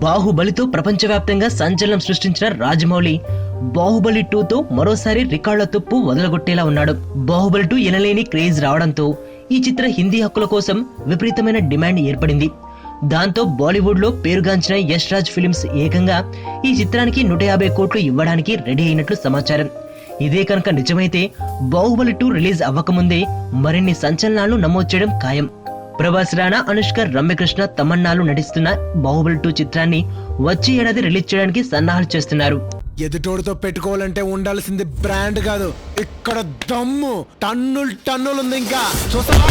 బాహుబలితో ప్రపంచవ్యాప్తంగా సంచలనం సృష్టించిన రాజమౌళి బాహుబలి 2తో మరోసారి రికార్డుల తుప్పు వదలగొట్టేలా ఉన్నాడు. బాహుబలి 2 ఎనలేని క్రేజ్ రావడంతో ఈ చిత్ర హిందీ హక్కుల కోసం విపరీతమైన డిమాండ్ ఏర్పడింది. దాంతో బాలీవుడ్ లో పేరుగాంచిన యష్ రాజ్ ఫిల్మ్స్ ఏకంగా ఈ చిత్రానికి 150 కోట్లు ఇవ్వడానికి రెడీ అయినట్లు సమాచారం. ఇదే కనుక నిజమైతే బాహుబలి 2 రిలీజ్ అవ్వకముందే మరిన్ని సంచలనాలను నమోదు చేయడం ఖాయం. ప్రభాస్, రానా, అనుష్క, రమ్యకృష్ణ, తమన్నాలు నటిస్తున్న బాహుబలి 2 చిత్రాన్ని వచ్చే ఏడాది రిలీజ్ చేయడానికి సన్నాహాలు చేస్తున్నారు. ఎదుటోడితో పెట్టుకోవాలంటే ఉండాల్సింది బ్రాండ్ కాదు, ఇక్కడ దమ్ము టన్నులు ఉంది. ఇంకా చూస్తావా?